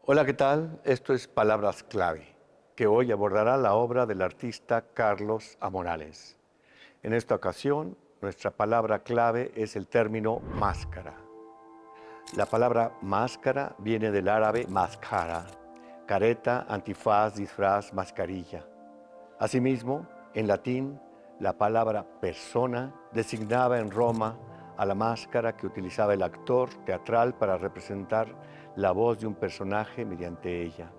Hola, ¿qué tal? Esto es Palabras Clave, que hoy abordará la obra del artista Carlos Amorales. En esta ocasión, nuestra palabra clave es el término máscara. La palabra máscara viene del árabe mascara, careta, antifaz, disfraz, mascarilla. Asimismo, en latín, la palabra persona designaba en Roma a la máscara que utilizaba el actor teatral para representar la voz de un personaje mediante ella.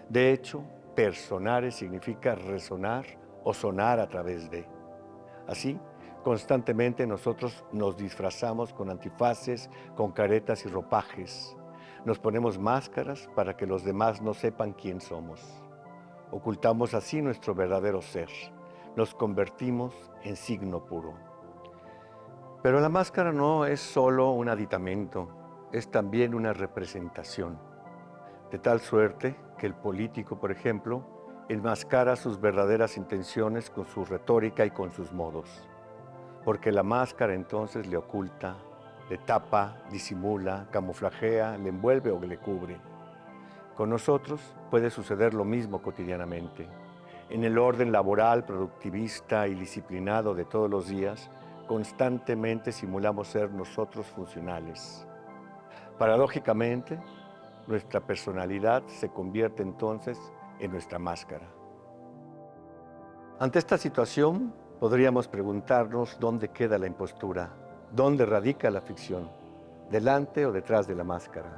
De hecho, personare significa resonar o sonar a través de. Así, constantemente nosotros nos disfrazamos con antifaces, con caretas y ropajes. Nos ponemos máscaras para que los demás no sepan quién somos. Ocultamos así nuestro verdadero ser. Nos convertimos en signo puro. Pero la máscara no es solo un aditamento, es también una representación. De tal suerte que el político, por ejemplo, enmascara sus verdaderas intenciones con su retórica y con sus modos. Porque la máscara entonces le oculta, le tapa, disimula, camuflajea, le envuelve o le cubre. Con nosotros puede suceder lo mismo cotidianamente. En el orden laboral, productivista y disciplinado de todos los días, constantemente simulamos ser nosotros funcionales. Paradójicamente, nuestra personalidad se convierte entonces en nuestra máscara. Ante esta situación, podríamos preguntarnos dónde queda la impostura, dónde radica la ficción, delante o detrás de la máscara.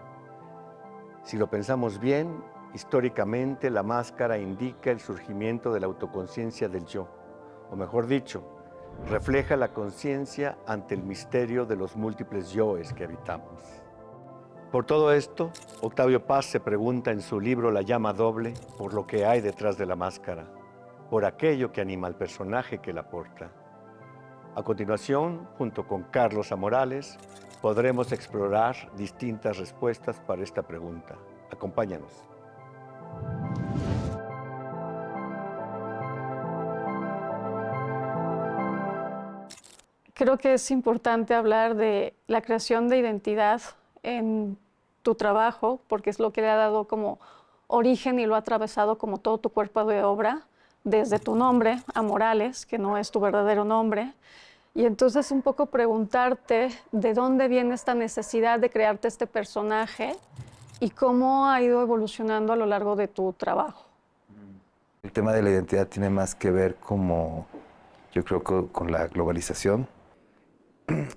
Si lo pensamos bien, históricamente la máscara indica el surgimiento de la autoconciencia del yo, o mejor dicho, refleja la conciencia ante el misterio de los múltiples yoes que habitamos. Por todo esto, Octavio Paz se pregunta en su libro La llama doble por lo que hay detrás de la máscara, por aquello que anima al personaje que la porta. A continuación, junto con Carlos Amorales, podremos explorar distintas respuestas para esta pregunta. Acompáñanos. Creo que es importante hablar de la creación de identidad en tu trabajo, porque es lo que le ha dado como origen y lo ha atravesado como todo tu cuerpo de obra, desde tu nombre, Amorales, que no es tu verdadero nombre. Y entonces un poco preguntarte de dónde viene esta necesidad de crearte este personaje y cómo ha ido evolucionando a lo largo de tu trabajo. El tema de la identidad tiene más que ver como, yo creo, con la globalización.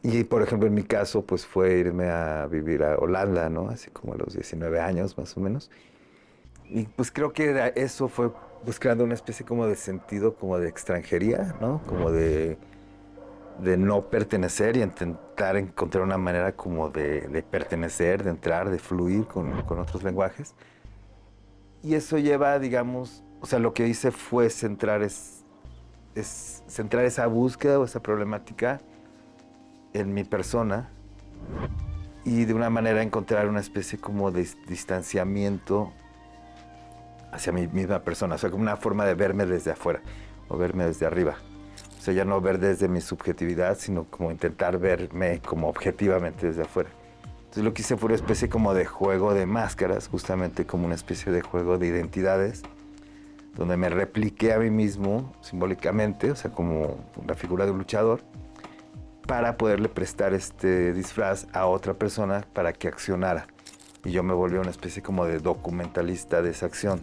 Y, por ejemplo, en mi caso, pues fue irme a vivir a Holanda, ¿no? Así como a los 19 años, más o menos. Y pues creo que eso fue buscando una especie como de sentido, como de extranjería, ¿no? Como de no pertenecer y intentar encontrar una manera como de pertenecer, de entrar, de fluir con otros lenguajes. Y eso lleva, digamos, o sea, lo que hice fue centrar esa búsqueda o esa problemática en mi persona y de una manera encontrar una especie como de distanciamiento hacia mi misma persona, o sea, como una forma de verme desde afuera o verme desde arriba. O sea, ya no ver desde mi subjetividad, sino como intentar verme como objetivamente desde afuera. Entonces lo que hice fue una especie como de juego de máscaras, justamente como una especie de juego de identidades, donde me repliqué a mí mismo simbólicamente, o sea, como la figura de un luchador, para poderle prestar este disfraz a otra persona para que accionara. Y yo me volví una especie como de documentalista de esa acción.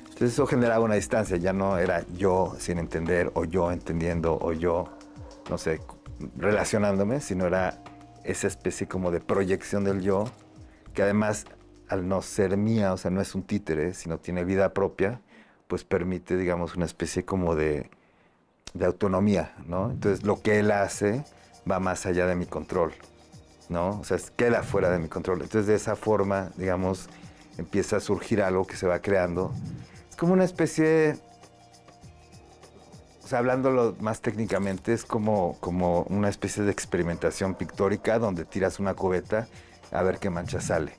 Entonces eso generaba una distancia, ya no era yo sin entender, o yo entendiendo, o yo, no sé, relacionándome, sino era esa especie como de proyección del yo, que además, al no ser mía, o sea, no es un títere, sino tiene vida propia, pues permite, digamos, una especie como de autonomía, ¿no? Entonces lo que él hace va más allá de mi control, ¿no? O sea, queda fuera de mi control. Entonces, de esa forma, digamos, empieza a surgir algo que se va creando. Es como una especie, o sea, hablándolo más técnicamente, es como una especie de experimentación pictórica donde tiras una cubeta a ver qué mancha sale.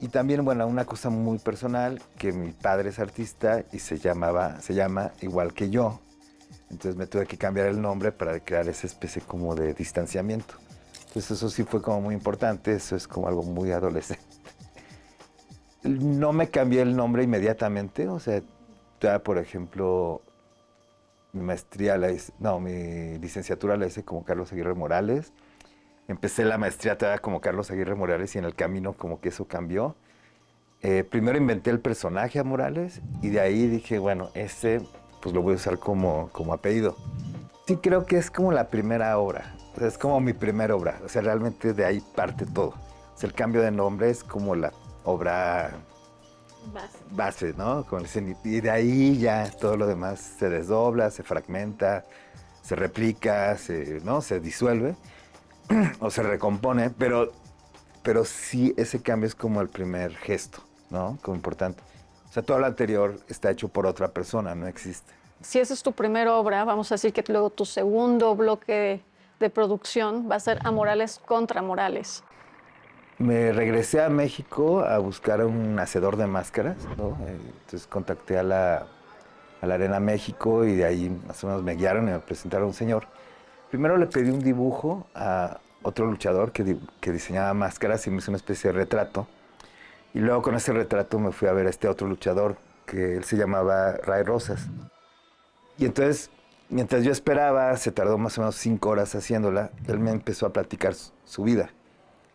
Y también, bueno, una cosa muy personal, que mi padre es artista y se llama igual que yo. Entonces me tuve que cambiar el nombre para crear esa especie como de distanciamiento. Entonces eso sí fue como muy importante, eso es como algo muy adolescente. No me cambié el nombre inmediatamente, o sea, ya, por ejemplo, mi licenciatura la hice como Carlos Aguirre Morales. Empecé la maestría todavía como Carlos Aguirre Morales y en el camino como que eso cambió. Primero inventé el personaje a Morales y de ahí dije, bueno, pues lo voy a usar como apellido. Sí creo que es como la primera obra, o sea, es como mi primera obra, o sea, realmente de ahí parte todo. O sea, el cambio de nombre es como la obra base, ¿no? Y de ahí ya todo lo demás se desdobla, se fragmenta, se replica, ¿no? Se disuelve o se recompone, pero sí ese cambio es como el primer gesto, ¿no? Como importante. O sea, todo lo anterior está hecho por otra persona, no existe. Si esa es tu primera obra, vamos a decir que luego tu segundo bloque de producción va a ser A Morales contra Morales. Me regresé a México a buscar a un hacedor de máscaras, ¿no? Entonces contacté a la Arena México y de ahí más o menos me guiaron y me presentaron a un señor. Primero le pedí un dibujo a otro luchador que diseñaba máscaras y me hizo una especie de retrato. Y luego con ese retrato me fui a ver a este otro luchador, que él se llamaba Ray Rosas. Y entonces, mientras yo esperaba, se tardó más o menos 5 horas haciéndola, él me empezó a platicar su vida.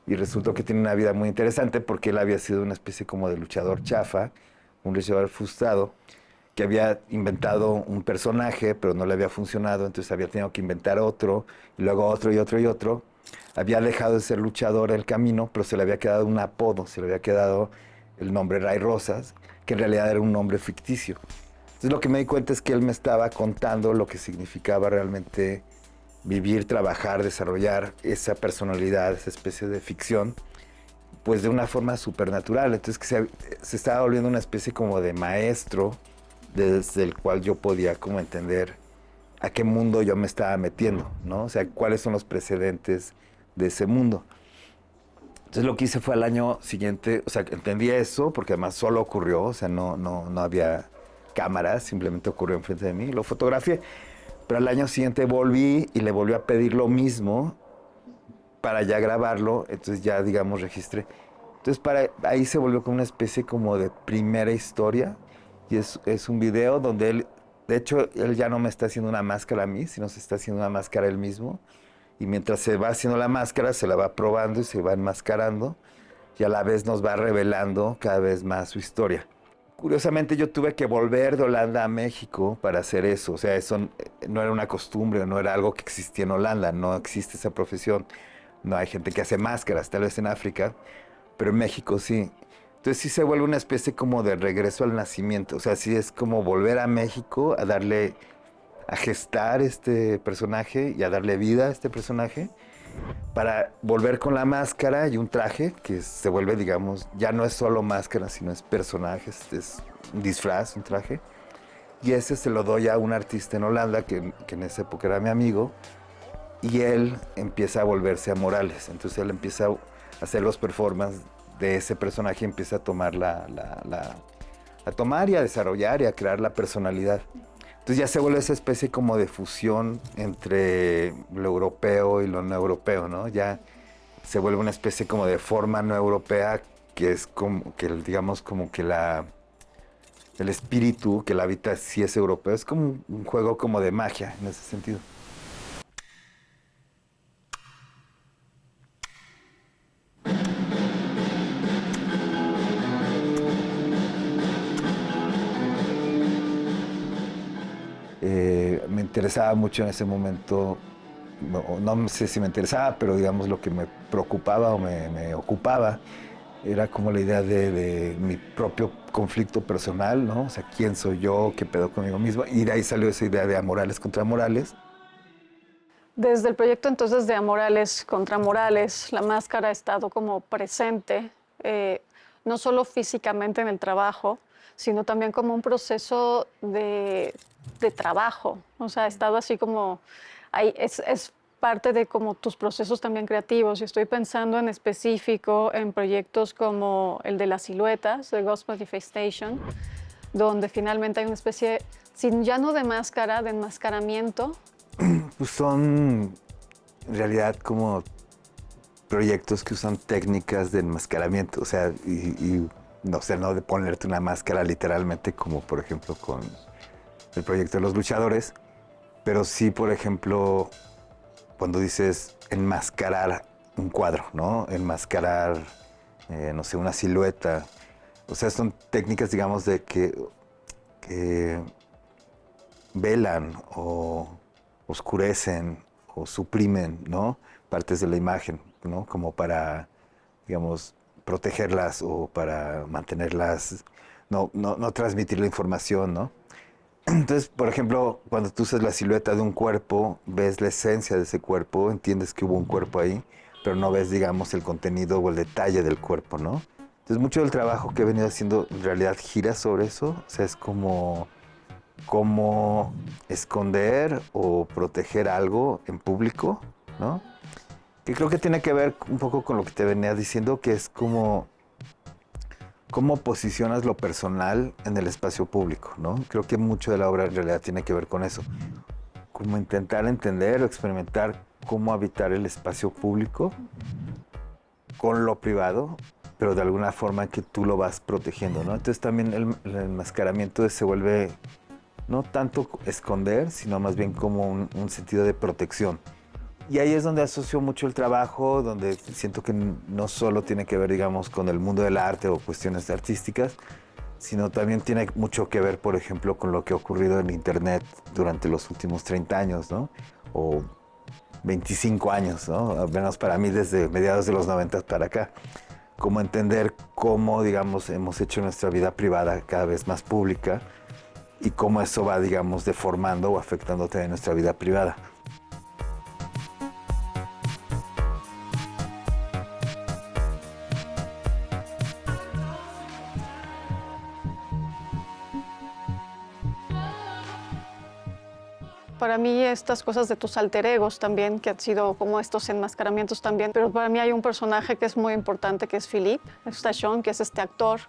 Y resultó que tiene una vida muy interesante porque él había sido una especie como de luchador chafa, un luchador frustrado, que había inventado un personaje, pero no le había funcionado, entonces había tenido que inventar otro, y luego otro y otro y otro. Había dejado de ser luchador en el camino, pero se le había quedado un apodo, se le había quedado el nombre Ray Rosas, que en realidad era un nombre ficticio. Entonces lo que me di cuenta es que él me estaba contando lo que significaba realmente vivir, trabajar, desarrollar esa personalidad, esa especie de ficción, pues de una forma supernatural. Entonces que se estaba volviendo una especie como de maestro desde el cual yo podía como entender a qué mundo yo me estaba metiendo, ¿no? O sea, cuáles son los precedentes de ese mundo. Entonces lo que hice fue al año siguiente, o sea, entendí eso, porque además solo ocurrió, o sea, no había cámaras, simplemente ocurrió enfrente de mí, lo fotografié. Pero al año siguiente volví y le volví a pedir lo mismo para ya grabarlo, entonces ya, digamos, registré. Entonces ahí se volvió como una especie como de primera historia y es un video donde él, de hecho, él ya no me está haciendo una máscara a mí, sino se está haciendo una máscara él mismo. Y mientras se va haciendo la máscara, se la va probando y se va enmascarando y a la vez nos va revelando cada vez más su historia. Curiosamente yo tuve que volver de Holanda a México para hacer eso, o sea, eso no era una costumbre, no era algo que existía en Holanda, no existe esa profesión, no hay gente que hace máscaras, tal vez en África, pero en México sí. Entonces sí se vuelve una especie como de regreso al nacimiento, o sea, sí es como volver a México a gestar este personaje y a darle vida a este personaje, para volver con la máscara y un traje que se vuelve, digamos, ya no es solo máscara, sino es personaje, es un disfraz, un traje. Y ese se lo doy a un artista en Holanda que en esa época era mi amigo, y él empieza a volverse a Morales. Entonces él empieza a hacer los performances de ese personaje y empieza a tomar a tomar y a desarrollar y a crear la personalidad. Entonces ya se vuelve esa especie como de fusión entre lo europeo y lo no europeo, ¿no? Ya se vuelve una especie como de forma no europea que es como que, digamos, como que el espíritu que la habita sí es europeo. Es como un juego como de magia en ese sentido. Me interesaba mucho en ese momento, no sé si me interesaba, pero digamos lo que me preocupaba o me ocupaba era como la idea de mi propio conflicto personal, ¿no? O sea, quién soy yo, qué pedo conmigo mismo, y de ahí salió esa idea de Amorales contra Morales. Desde el proyecto entonces de A Morales contra Morales, la máscara ha estado como presente, no solo físicamente en el trabajo, sino también como un proceso de trabajo. O sea, ha estado así como, es parte de como tus procesos también creativos. Y estoy pensando en específico en proyectos como el de las siluetas, de Ghost Manifestation, donde finalmente hay una especie, sin ya no de máscara, de enmascaramiento. Pues son en realidad como proyectos que usan técnicas de enmascaramiento, o sea, y no sé, no de ponerte una máscara literalmente, como por ejemplo con el proyecto de los luchadores, pero sí, por ejemplo, cuando dices enmascarar un cuadro, ¿no? Enmascarar, no sé, una silueta. O sea, son técnicas, digamos, de que velan o oscurecen o suprimen, ¿no? Partes de la imagen, ¿no? Como para, digamos, protegerlas o para mantenerlas, no transmitir la información, ¿no? Entonces, por ejemplo, cuando tú usas la silueta de un cuerpo, ves la esencia de ese cuerpo, entiendes que hubo un cuerpo ahí, pero no ves, digamos, el contenido o el detalle del cuerpo, ¿no? Entonces, mucho del trabajo que he venido haciendo en realidad gira sobre eso. O sea, es como cómo esconder o proteger algo en público, ¿no? Que creo que tiene que ver un poco con lo que te venía diciendo, que es como cómo posicionas lo personal en el espacio público, ¿no? Creo que mucho de la obra en realidad tiene que ver con eso. Como intentar entender o experimentar cómo habitar el espacio público con lo privado, pero de alguna forma que tú lo vas protegiendo, ¿no? Entonces también el enmascaramiento se vuelve no tanto esconder, sino más bien como un sentido de protección. Y ahí es donde asocio mucho el trabajo, donde siento que no solo tiene que ver, digamos, con el mundo del arte o cuestiones artísticas, sino también tiene mucho que ver, por ejemplo, con lo que ha ocurrido en Internet durante los últimos 30 años, ¿no? O 25 años, ¿no? Al menos para mí desde mediados de los 90 para acá. Como entender cómo, digamos, hemos hecho nuestra vida privada cada vez más pública y cómo eso va, digamos, deformando o afectando también nuestra vida privada. Para mí estas cosas de tus alter egos también, que han sido como estos enmascaramientos también, pero para mí hay un personaje que es muy importante, que es Philippe Stachon, que es este actor,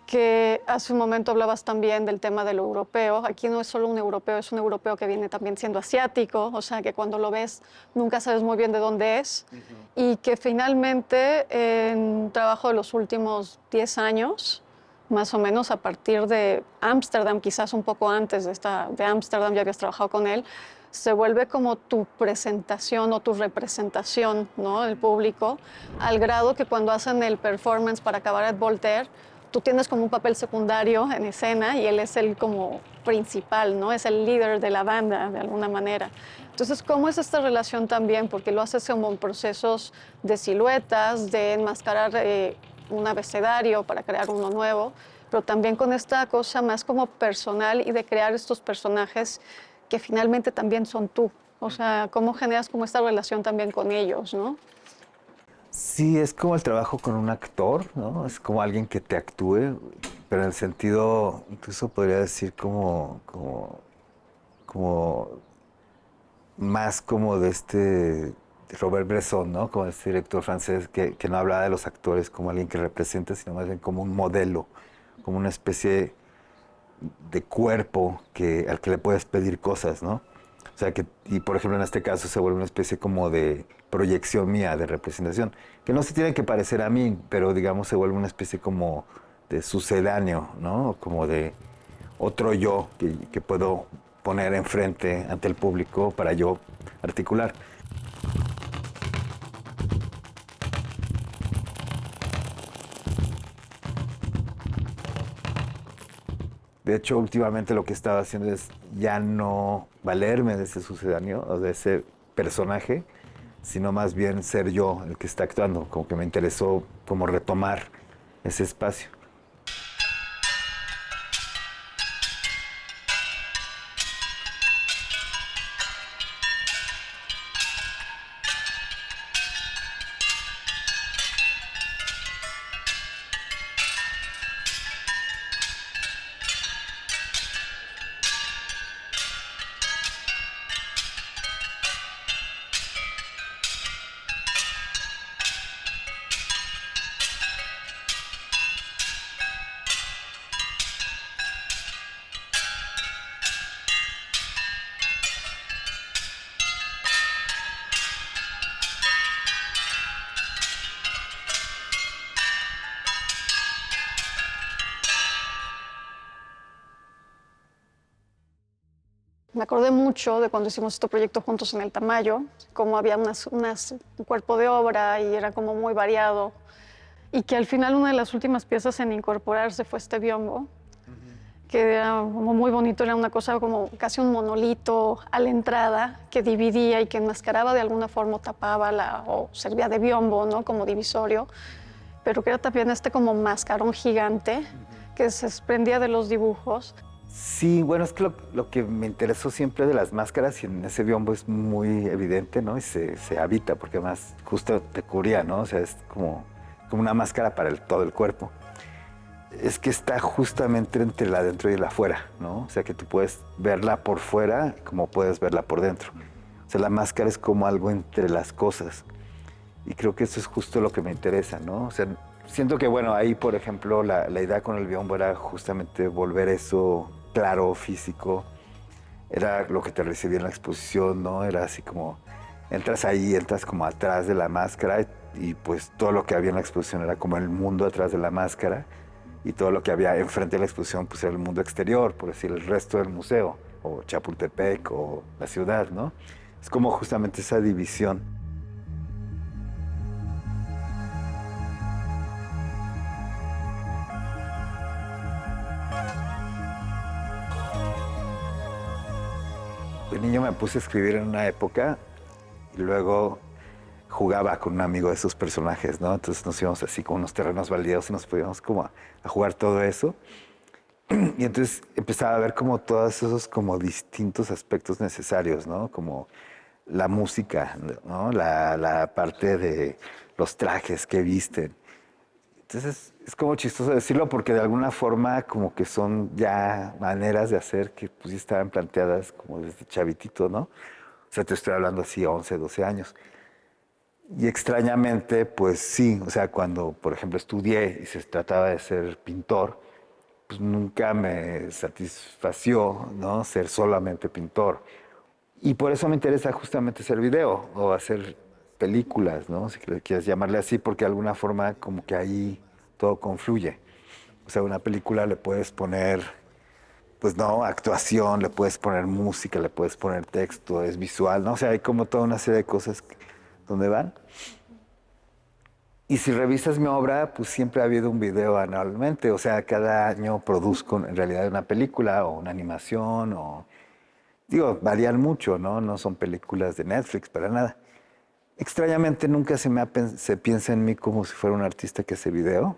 que hace un momento hablabas también del tema de lo europeo. Aquí no es solo un europeo, es un europeo que viene también siendo asiático, o sea que cuando lo ves nunca sabes muy bien de dónde es, y que finalmente en un trabajo de los últimos 10 años, más o menos a partir de Ámsterdam, quizás un poco antes de Ámsterdam ya habías trabajado con él, se vuelve como tu presentación o tu representación, ¿no? El público, al grado que cuando hacen el performance para Cabaret Voltaire, tú tienes como un papel secundario en escena y él es el como principal, ¿no? Es el líder de la banda, de alguna manera. Entonces, ¿cómo es esta relación también? Porque lo haces como en procesos de siluetas, de enmascarar un abecedario para crear uno nuevo, pero también con esta cosa más como personal y de crear estos personajes que finalmente también son tú. O sea, cómo generas como esta relación también con ellos, ¿no? Sí, es como el trabajo con un actor, ¿no? Es como alguien que te actúe, pero en el sentido, incluso podría decir como más como de de Robert Bresson, ¿no? Como este director francés que no hablaba de los actores como alguien que representa, sino más bien como un modelo, como una especie de cuerpo al que le puedes pedir cosas, ¿no? O sea, y por ejemplo en este caso se vuelve una especie como de proyección mía, de representación, que no se tiene que parecer a mí, pero digamos se vuelve una especie como de sucedáneo, ¿no? Como de otro yo que puedo poner enfrente ante el público para yo articular. De hecho, últimamente lo que estaba haciendo es ya no valerme de ese sucedáneo o de ese personaje, sino más bien ser yo el que está actuando. Como que me interesó como retomar ese espacio. me acordé mucho de cuando hicimos este proyecto juntos en el Tamayo, como había un cuerpo de obra y era como muy variado. Y que al final una de las últimas piezas en incorporarse fue este biombo, que era como muy bonito, era una cosa como casi un monolito a la entrada que dividía y que enmascaraba de alguna forma, o tapaba o servía de biombo, ¿no? Como divisorio, pero que era también este como mascarón gigante que se desprendía de los dibujos. Sí, bueno, es que lo que me interesó siempre de las máscaras, y en ese biombo es muy evidente, ¿no? Y se habita, porque además justo te cubría, ¿no? O sea, es como una máscara para todo el cuerpo. Es que está justamente entre la adentro y la afuera, ¿no? O sea, que tú puedes verla por fuera como puedes verla por dentro. O sea, la máscara es como algo entre las cosas. Y creo que eso es justo lo que me interesa, ¿no? O sea, siento que, bueno, ahí, por ejemplo, la idea con el biombo era justamente volver eso claro, físico. Era lo que te recibía en la exposición, ¿no? Era así como, entras ahí, entras como atrás de la máscara y pues todo lo que había en la exposición era como el mundo atrás de la máscara y todo lo que había enfrente de la exposición pues era el mundo exterior, por decir, el resto del museo, o Chapultepec, o la ciudad, ¿no? Es como justamente esa división. De niño me puse a escribir en una época y luego jugaba con un amigo de esos personajes, ¿no? Entonces nos íbamos así con unos terrenos baldíos y nos podíamos como a jugar todo eso. Y entonces empezaba a ver como todos esos como distintos aspectos necesarios, ¿no? Como la música, ¿no? La parte de los trajes que visten. Entonces es como chistoso decirlo porque de alguna forma como que son ya maneras de hacer que pues ya estaban planteadas como desde chavitito, ¿no? O sea, te estoy hablando así 11, 12 años. Y extrañamente, pues sí, o sea, cuando por ejemplo estudié y se trataba de ser pintor, pues nunca me satisfació, ¿no? Ser solamente pintor. Y por eso me interesa justamente hacer video o hacer películas, ¿no? Si quieres llamarle así, porque de alguna forma como que ahí todo confluye. O sea, una película le puedes poner, pues no, actuación, le puedes poner música, le puedes poner texto, es visual, ¿no? O sea, hay como toda una serie de cosas donde van. Y si revisas mi obra, pues siempre ha habido un video anualmente. O sea, cada año produzco en realidad una película o una animación o... Digo, varían mucho, ¿no? No son películas de Netflix, para nada. Extrañamente nunca se piensa en mí como si fuera un artista que hace video,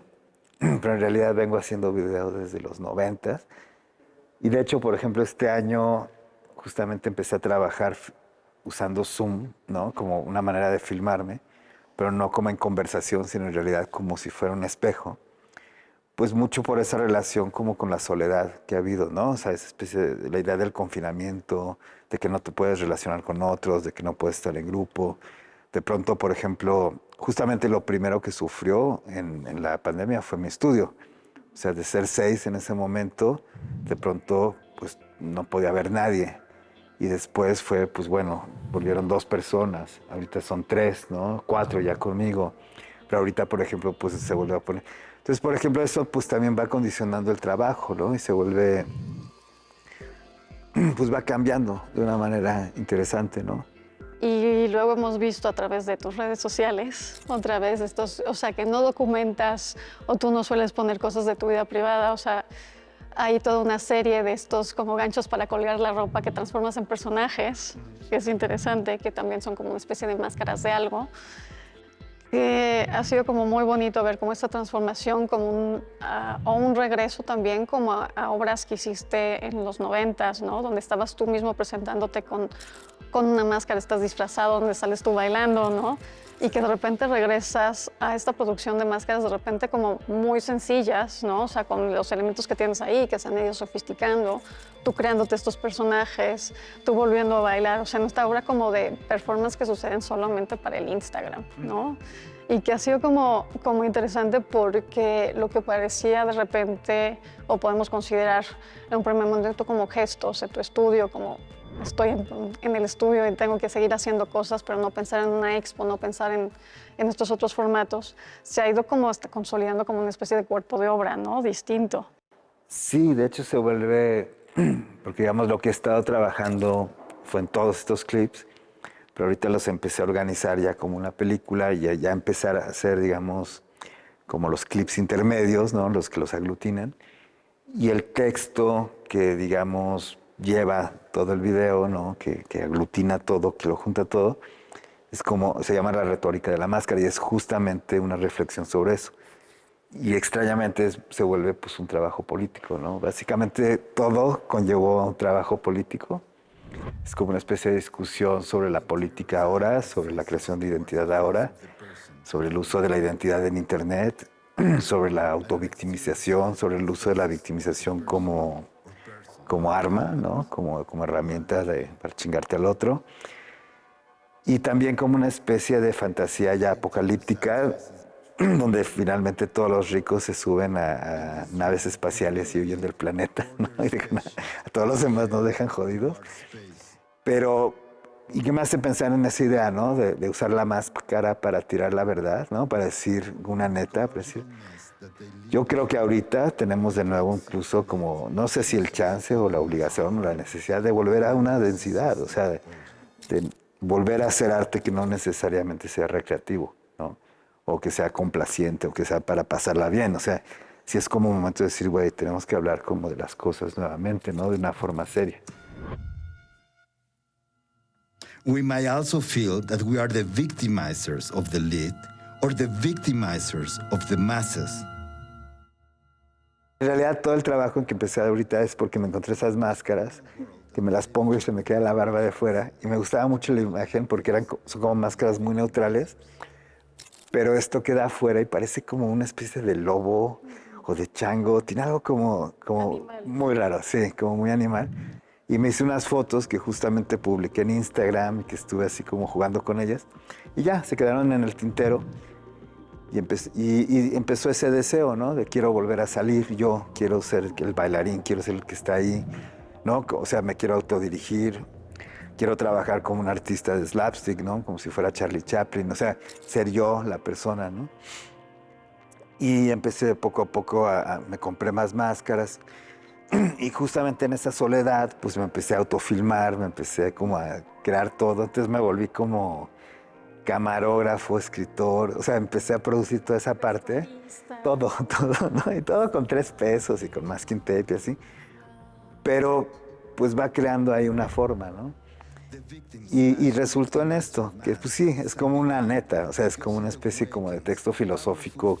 pero en realidad vengo haciendo video desde los 90. Y de hecho, por ejemplo, este año justamente empecé a trabajar usando Zoom, ¿no? Como una manera de filmarme, pero no como en conversación, sino en realidad como si fuera un espejo. Pues mucho por esa relación como con la soledad que ha habido, ¿no? O sea, esa especie de la idea del confinamiento, de que no te puedes relacionar con otros, de que no puedes estar en grupo. De pronto, por ejemplo, justamente lo primero que sufrió en la pandemia fue mi estudio. O sea, de ser 6 en ese momento, de pronto, pues no podía haber nadie. Y después fue, pues bueno, volvieron 2 personas. Ahorita son 3, ¿no? 4 ya conmigo. Pero ahorita, por ejemplo, pues se volvió a poner... Entonces, por ejemplo, eso pues también va condicionando el trabajo, ¿no? Y se vuelve, pues va cambiando de una manera interesante, ¿no? Y luego hemos visto a través de tus redes sociales, otra vez estos, o sea, que no documentas o tú no sueles poner cosas de tu vida privada, o sea, hay toda una serie de estos como ganchos para colgar la ropa que transformas en personajes, que es interesante, que también son como una especie de máscaras de algo. Ha sido como muy bonito ver como esta transformación como o un regreso también como a obras que hiciste en los 90s, ¿no? Donde estabas tú mismo presentándote con una máscara, estás disfrazado, donde sales tú bailando, ¿no? Y que de repente regresas a esta producción de máscaras de repente como muy sencillas, ¿no? O sea, con los elementos que tienes ahí, que se han ido sofisticando, tú creándote estos personajes, tú volviendo a bailar, o sea, en esta obra como de performance que suceden solamente para el Instagram, ¿no? Y que ha sido como interesante porque lo que parecía de repente, o podemos considerar en un primer momento como gestos en tu estudio, como estoy en el estudio y tengo que seguir haciendo cosas, pero no pensar en una expo, no pensar en estos otros formatos, se ha ido como hasta consolidando como una especie de cuerpo de obra, ¿no? Distinto. Sí, de hecho se vuelve porque digamos lo que he estado trabajando fue en todos estos clips, pero ahorita los empecé a organizar ya como una película y ya empezar a hacer, digamos, como los clips intermedios, ¿no? Los que los aglutinan. Y el texto que, digamos, lleva todo el video, ¿no? Que aglutina todo, que lo junta todo, es como, se llama la retórica de la máscara y es justamente una reflexión sobre eso. Y extrañamente se vuelve pues un trabajo político, ¿no? Básicamente todo conllevó un trabajo político. Es como una especie de discusión sobre la política ahora, sobre la creación de identidad ahora, sobre el uso de la identidad en Internet, sobre la autovictimización, sobre el uso de la victimización como arma, ¿no? Como herramienta para chingarte al otro. Y también como una especie de fantasía ya apocalíptica, donde finalmente todos los ricos se suben a naves espaciales y huyen del planeta, ¿no? Y a todos los demás nos dejan jodidos. Pero, ¿y qué me hace pensar en esa idea, ¿no? De usar la máscara para tirar la verdad, ¿no? Para decir una neta, para decir... Yo creo que ahorita tenemos de nuevo incluso como, no sé si el chance o la obligación o la necesidad de volver a una densidad, o sea, de volver a hacer arte que no necesariamente sea recreativo, ¿no? O que sea complaciente, o que sea para pasarla bien. O sea, si es como un momento de decir, güey, tenemos que hablar como de las cosas nuevamente, ¿no? De una forma seria. We might also feel that we are the victimizers of the elite or the victimizers of the masses. En realidad, todo el trabajo en que empecé ahorita es porque me encontré esas máscaras, que me las pongo y se me queda la barba de fuera. Y me gustaba mucho la imagen porque son como máscaras muy neutrales. Pero esto queda afuera y parece como una especie de lobo o de chango. Tiene algo como muy raro, sí, como muy animal. Y me hice unas fotos que justamente publiqué en Instagram y que estuve así como jugando con ellas. Y ya, se quedaron en el tintero. Y empezó ese deseo, ¿no? De quiero volver a salir, yo quiero ser el bailarín, quiero ser el que está ahí, ¿no? O sea, me quiero autodirigir. Quiero trabajar como un artista de slapstick, ¿no? Como si fuera Charlie Chaplin, o sea, ser yo la persona, ¿no? Y empecé poco a poco me compré más máscaras y justamente en esa soledad, pues me empecé a autofilmar, me empecé como a crear todo, entonces me volví como camarógrafo, escritor, o sea, empecé a producir toda esa parte, todo, ¿no? Y todo con 3 pesos y con masking tape y así, pero pues va creando ahí una forma, ¿no? Y resultó en esto, que pues sí, es como una neta, o sea, es como una especie como de texto filosófico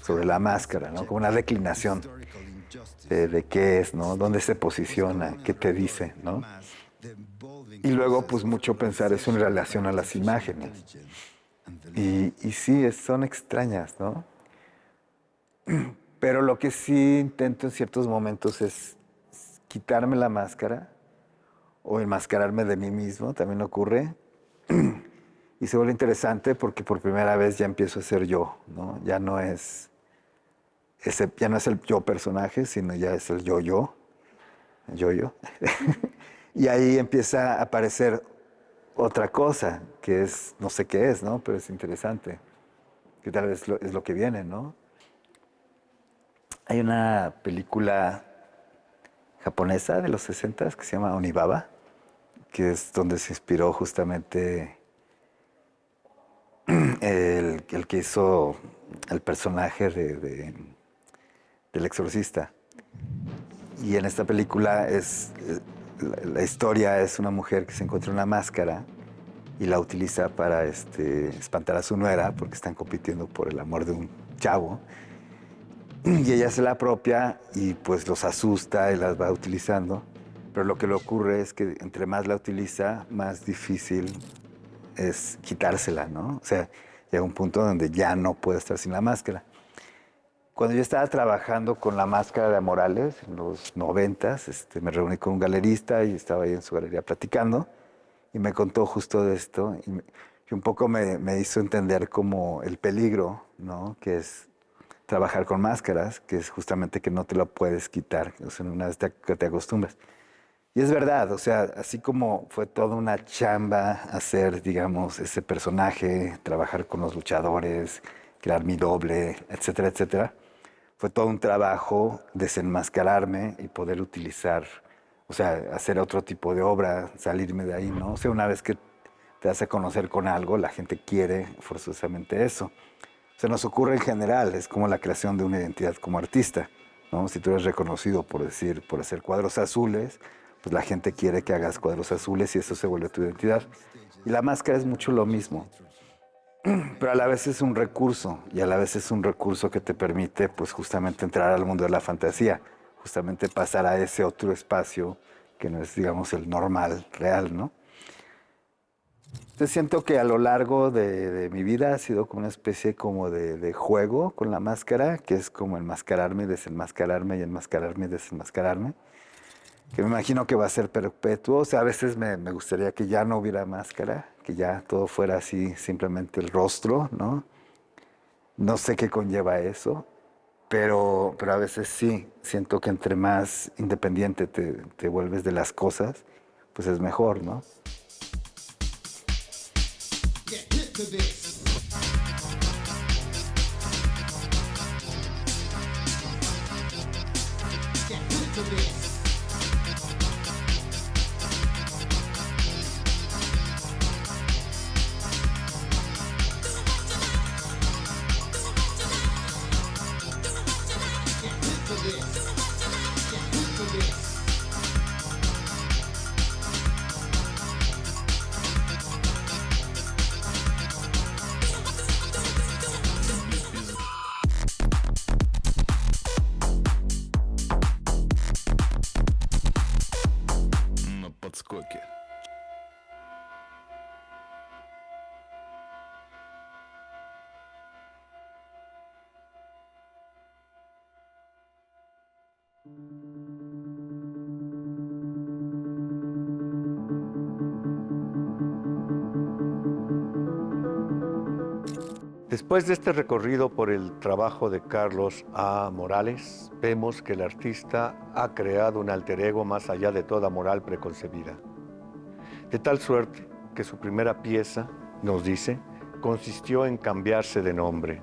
sobre la máscara, ¿no? Como una declinación de qué es, ¿no? Dónde se posiciona, qué te dice, ¿no? Y luego, pues mucho pensar eso en relación a las imágenes. Y sí, son extrañas, ¿no? Pero lo que sí intento en ciertos momentos es quitarme la máscara o enmascararme de mí mismo, también ocurre. Y se vuelve interesante porque por primera vez ya empiezo a ser yo, ¿no? Ya no es el yo personaje, sino ya es el yo. Y ahí empieza a aparecer otra cosa, que es, no sé qué es, ¿no? Pero es interesante, que tal vez es lo que viene, ¿no? Hay una película japonesa de los 60s que se llama Onibaba, que es donde se inspiró justamente el que hizo el personaje del exorcista. Y en esta película la historia es una mujer que se encuentra una máscara y la utiliza para espantar a su nuera porque están compitiendo por el amor de un chavo. Y ella se la apropia y pues los asusta y las va utilizando. Pero lo que le ocurre es que entre más la utiliza, más difícil es quitársela, ¿no? O sea, llega un punto donde ya no puede estar sin la máscara. Cuando yo estaba trabajando con la máscara de Morales, en los 90s, me reuní con un galerista y estaba ahí en su galería platicando y me contó justo de esto y un poco me hizo entender como el peligro, ¿no? Que es trabajar con máscaras, que es justamente que no te lo puedes quitar, o sea, una vez que te acostumbras. Y es verdad, o sea, así como fue toda una chamba hacer, digamos, ese personaje, trabajar con los luchadores, crear mi doble, etcétera, etcétera, fue todo un trabajo desenmascararme y poder utilizar sea, hacer otro tipo de obra, salirme de ahí, ¿no? O sea, una vez que te das a conocer con algo, la gente quiere forzosamente eso. Se nos ocurre en general, es como la creación de una identidad como artista, ¿no? Si tú eres reconocido por hacer cuadros azules, pues la gente quiere que hagas cuadros azules y eso se vuelve tu identidad. Y la máscara es mucho lo mismo, pero a la vez es un recurso, y a la vez es un recurso que te permite, pues, justamente entrar al mundo de la fantasía, justamente pasar a ese otro espacio que no es, digamos, el normal, real, ¿no? Entonces siento que a lo largo de mi vida ha sido como una especie como de juego con la máscara, que es como enmascararme, desenmascararme y enmascararme y desenmascararme, que me imagino que va a ser perpetuo. O sea, a veces me gustaría que ya no hubiera máscara, que ya todo fuera así, simplemente el rostro, ¿no? No sé qué conlleva eso, pero a veces sí, siento que entre más independiente te vuelves de las cosas, pues es mejor, ¿no? На подскоке. Después de este recorrido por el trabajo de Carlos A. Morales, vemos que el artista ha creado un alter ego más allá de toda moral preconcebida. De tal suerte que su primera pieza, nos dice, consistió en cambiarse de nombre.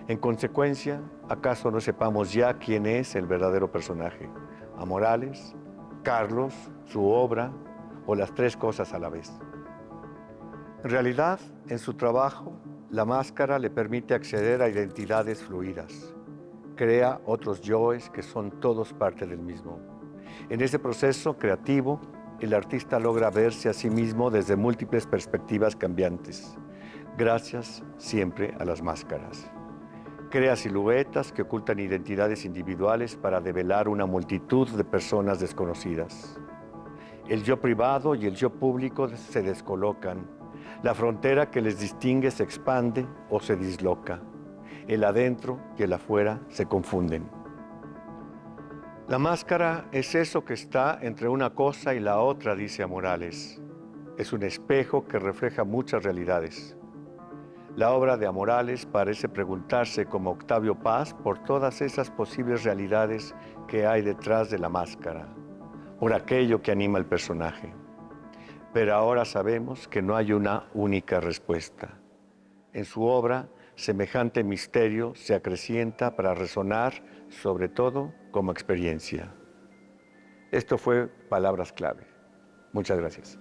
En consecuencia, ¿acaso no sepamos ya quién es el verdadero personaje? ¿A Morales, Carlos, su obra o las tres cosas a la vez? En realidad, en su trabajo, la máscara le permite acceder a identidades fluidas. Crea otros yoes que son todos parte del mismo. En ese proceso creativo, el artista logra verse a sí mismo desde múltiples perspectivas cambiantes, gracias siempre a las máscaras. Crea siluetas que ocultan identidades individuales para develar una multitud de personas desconocidas. El yo privado y el yo público se descolocan. La frontera que les distingue se expande o se disloca. El adentro y el afuera se confunden. La máscara es eso que está entre una cosa y la otra, dice a Morales. Es un espejo que refleja muchas realidades. La obra de Morales parece preguntarse, como Octavio Paz, por todas esas posibles realidades que hay detrás de la máscara, por aquello que anima al personaje. Pero ahora sabemos que no hay una única respuesta. En su obra, semejante misterio se acrecienta para resonar, sobre todo, como experiencia. Esto fue Palabras Clave. Muchas gracias.